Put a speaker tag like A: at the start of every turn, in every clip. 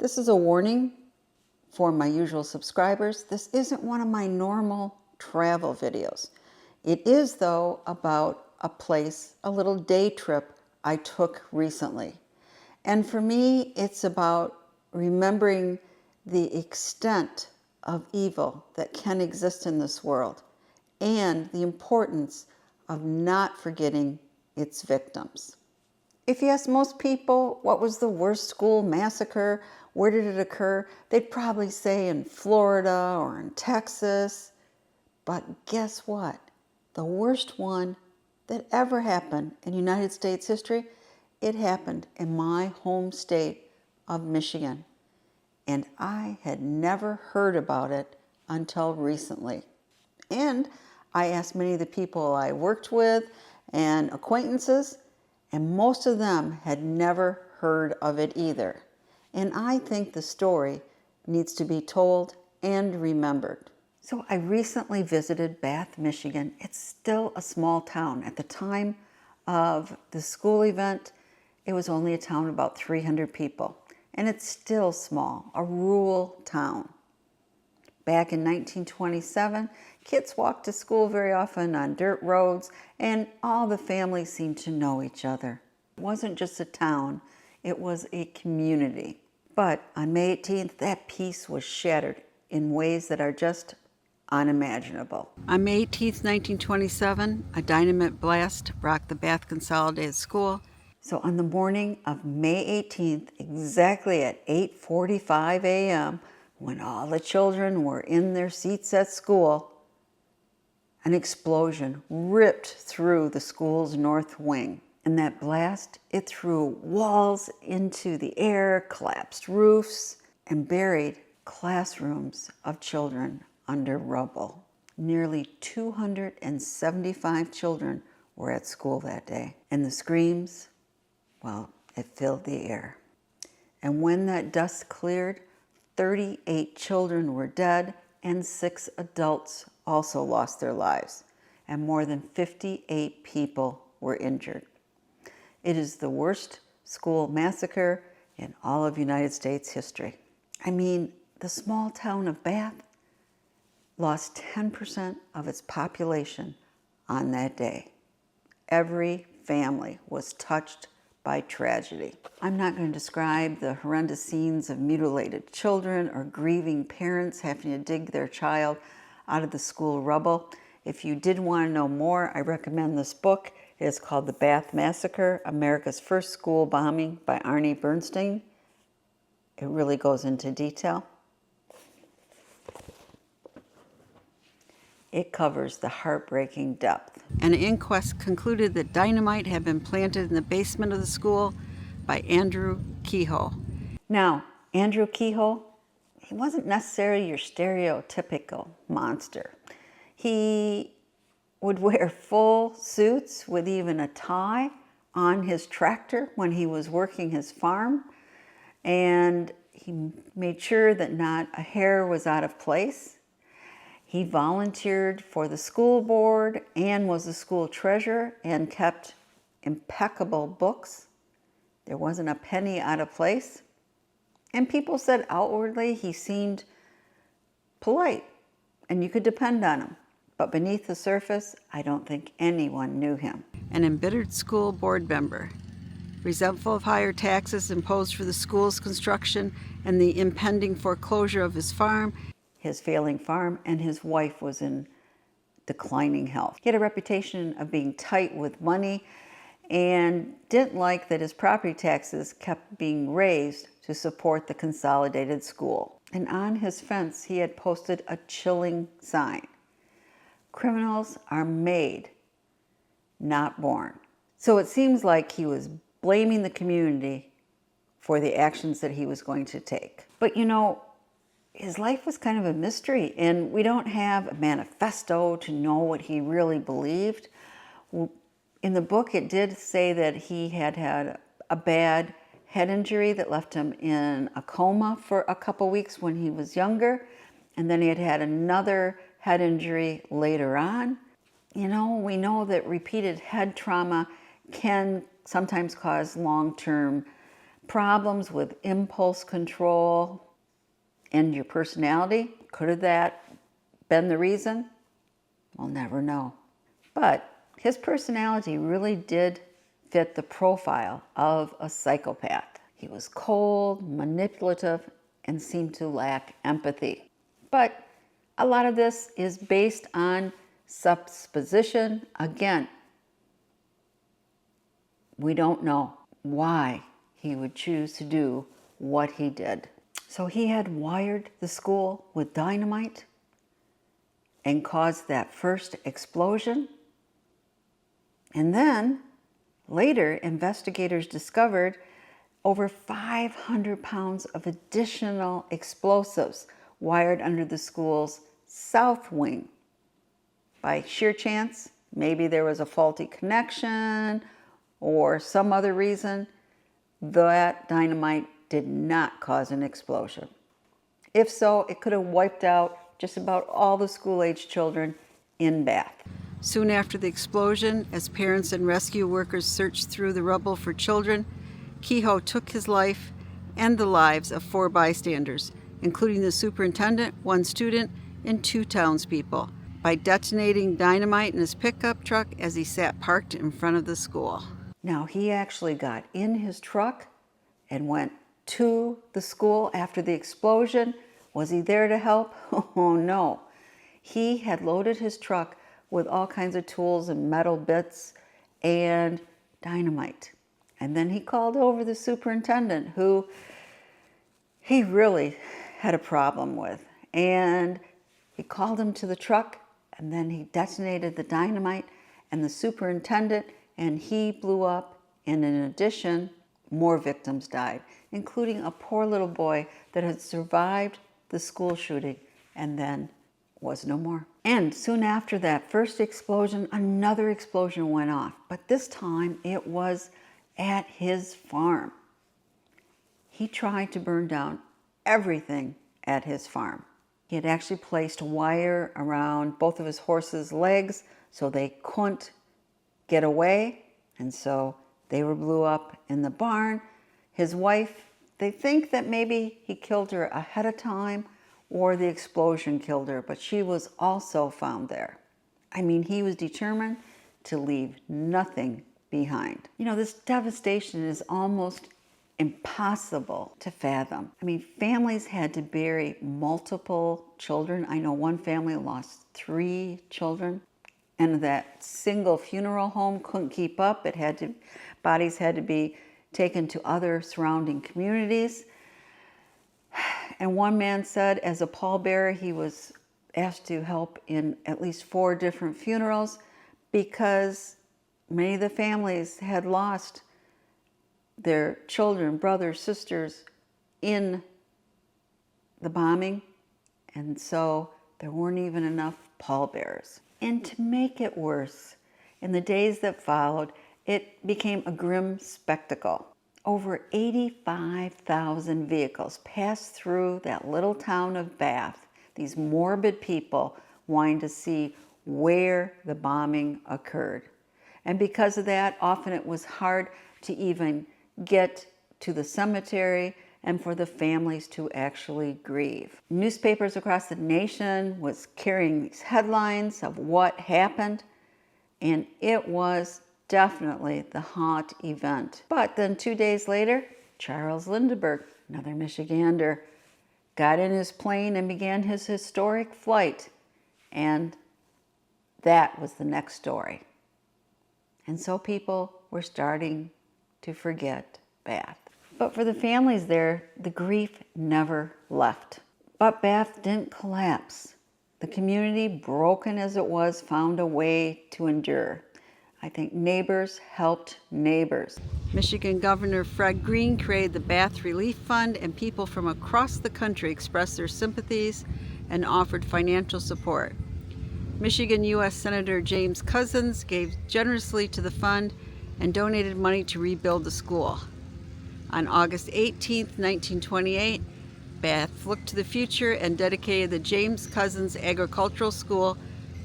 A: This is a warning for my usual subscribers. This isn't one of my normal travel videos. It is, though, about a place, a little day trip I took recently. And for me, it's about remembering the extent of evil that can exist in this world and the importance of not forgetting its victims. If you ask most people what was the worst school massacre, where did it occur, they'd probably say in Florida or in Texas. But guess what? The worst one that ever happened in United States history, it happened in my home state of Michigan. And I had never heard about it until recently. And I asked many of the people I worked with and acquaintances, and most of them had never heard of it either. And I think the story needs to be told and remembered. So I recently visited Bath, Michigan. It's still a small town. At the time of the school event, it was only a town of about 300 people. And it's still small, a rural town. Back in 1927, kids walked to school very often on dirt roads, and all the families seemed to know each other. It wasn't just a town, it was a community. But on May 18th, that peace was shattered in ways that are just unimaginable. On May 18th, 1927, a dynamite blast rocked the Bath Consolidated School. So on the morning of May 18th, exactly at 8:45 a.m., when all the children were in their seats at school, an explosion ripped through the school's north wing. And that blast, it threw walls into the air, collapsed roofs, and buried classrooms of children under rubble. Nearly 275 children were at school that day. And the screams, well, it filled the air. And when that dust cleared, 38 children were dead and 6 adults also lost their lives. And more than 58 people were injured. It is the worst school massacre in all of United States history. I mean, the small town of Bath lost 10% of its population on that day. Every family was touched by tragedy. I'm not going to describe the horrendous scenes of mutilated children or grieving parents having to dig their child out of the school rubble. If you did want to know more, I recommend this book. It is called The Bath Massacre, America's First School Bombing by Arnie Bernstein. It really goes into detail. It covers the heartbreaking depth. An inquest concluded that dynamite had been planted in the basement of the school by Andrew Kehoe. Now, Andrew Kehoe, he wasn't necessarily your stereotypical monster. He would wear full suits with even a tie on his tractor when he was working his farm, and he made sure that not a hair was out of place. He volunteered for the school board and was the school treasurer and kept impeccable books. There wasn't a penny out of place. And people said outwardly he seemed polite and you could depend on him. But beneath the surface, I don't think anyone knew him. An embittered school board member, resentful of higher taxes imposed for the school's construction and the impending foreclosure of his farm, his failing farm, and his wife was in declining health. He had a reputation of being tight with money and didn't like that his property taxes kept being raised to support the consolidated school. And on his fence, he had posted a chilling sign: criminals are made, not born. So it seems like he was blaming the community for the actions that he was going to take. But you know, his life was kind of a mystery, and we don't have a manifesto to know what he really believed. In the book, it did say that he had had a bad head injury that left him in a coma for a couple weeks when he was younger, and then he had had another head injury later on. You know, we know that repeated head trauma can sometimes cause long-term problems with impulse control and your personality. Could have that been the reason? We'll never know. But his personality really did fit the profile of a psychopath. He was cold, manipulative, and seemed to lack empathy. But a lot of this is based on supposition. Again, we don't know why he would choose to do what he did. So he had wired the school with dynamite and caused that first explosion. And then later, investigators discovered over 500 pounds of additional explosives wired under the school's south wing. By sheer chance, maybe there was a faulty connection or some other reason, that dynamite did not cause an explosion. If so, it could have wiped out just about all the school-age children in Bath. Soon after the explosion, as parents and rescue workers searched through the rubble for children, Kehoe took his life and the lives of 4 bystanders, including the superintendent, 1 student, and 2 townspeople, by detonating dynamite in his pickup truck as he sat parked in front of the school. Now, he actually got in his truck and went to the school after the explosion. Was he there to help? Oh, no. He had loaded his truck with all kinds of tools and metal bits and dynamite. And then he called over the superintendent, who he really had a problem with. And he called him to the truck, and then he detonated the dynamite, and the superintendent and he blew up. And in addition, more victims died, including a poor little boy that had survived the school shooting and then was no more. And soon after that first explosion, another explosion went off, but this time it was at his farm. He tried to burn down everything at his farm. He had actually placed wire around both of his horses' legs so they couldn't get away, and so they were blew up in the barn. His wife, they think that maybe he killed her ahead of time or the explosion killed her, but she was also found there. I mean, he was determined to leave nothing behind. You know, this devastation is almost impossible to fathom. I mean, families had to bury multiple children. I know one family lost 3 children, and that single funeral home couldn't keep up. Bodies had to be taken to other surrounding communities. And one man said, as a pallbearer, he was asked to help in at least 4 different funerals because many of the families had lost their children, brothers, sisters in the bombing. And so there weren't even enough pallbearers. And to make it worse, in the days that followed, it became a grim spectacle. Over 85,000 vehicles passed through that little town of Bath, these morbid people wanting to see where the bombing occurred. And because of that, often it was hard to even get to the cemetery and for the families to actually grieve. Newspapers across the nation was carrying these headlines of what happened, and it was definitely the hot event. But then 2 days later, Charles Lindbergh, another Michigander, got in his plane and began his historic flight. And that was the next story. And so people were starting to forget Bath. But for the families there, the grief never left. But Bath didn't collapse. The community, broken as it was, found a way to endure. I think neighbors helped neighbors. Michigan Governor Fred Green created the Bath Relief Fund, and people from across the country expressed their sympathies and offered financial support. Michigan U.S. Senator James Couzens gave generously to the fund and donated money to rebuild the school. On August 18, 1928, Bath looked to the future and dedicated the James Couzens Agricultural School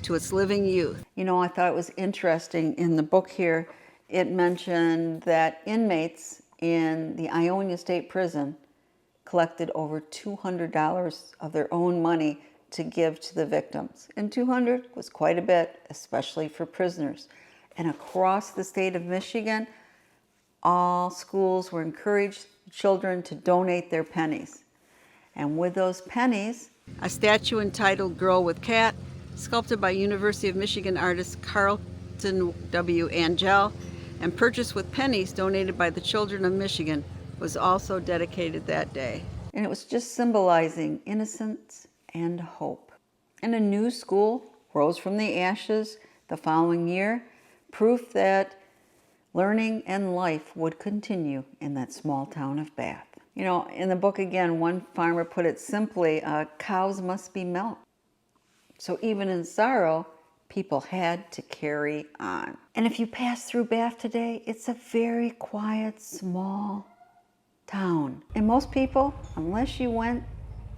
A: to its living youth. You know, I thought it was interesting in the book here, it mentioned that inmates in the Ionia State Prison collected over $200 of their own money to give to the victims. And 200 was quite a bit, especially for prisoners. And across the state of Michigan, all schools were encouraged children to donate their pennies. And with those pennies, a statue entitled Girl with Cat, sculpted by University of Michigan artist Carlton W. Angel, and purchased with pennies donated by the children of Michigan, was also dedicated that day. And it was just symbolizing innocence and hope. And a new school rose from the ashes the following year, proof that learning and life would continue in that small town of Bath. You know, in the book again, one farmer put it simply, cows must be milked. So even in sorrow, people had to carry on. And if you pass through Bath today, it's a very quiet, small town. And most people, unless you went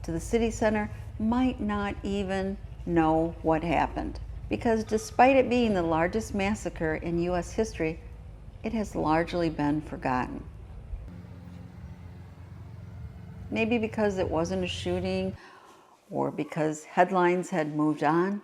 A: to the city center, might not even know what happened. Because despite it being the largest massacre in U.S. history, it has largely been forgotten. Maybe because it wasn't a shooting or because headlines had moved on,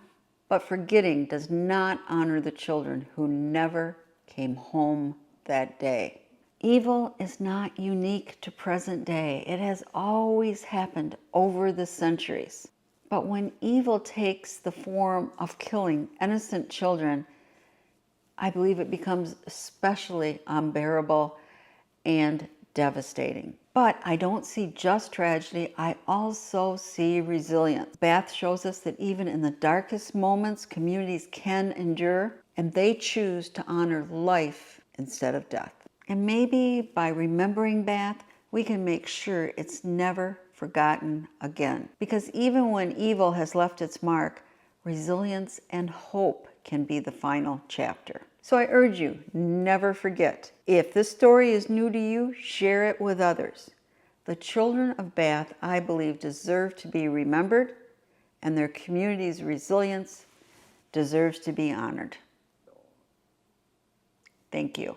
A: but forgetting does not honor the children who never came home that day. Evil is not unique to present day. It has always happened over the centuries. But when evil takes the form of killing innocent children, I believe it becomes especially unbearable and devastating. But I don't see just tragedy, I also see resilience. Bath shows us that even in the darkest moments, communities can endure, and they choose to honor life instead of death. And maybe by remembering Bath, we can make sure it's never forgotten again. Because even when evil has left its mark, resilience and hope can be the final chapter. So I urge you, never forget. If this story is new to you, share it with others. The children of Bath, I believe, deserve to be remembered, and their community's resilience deserves to be honored. Thank you.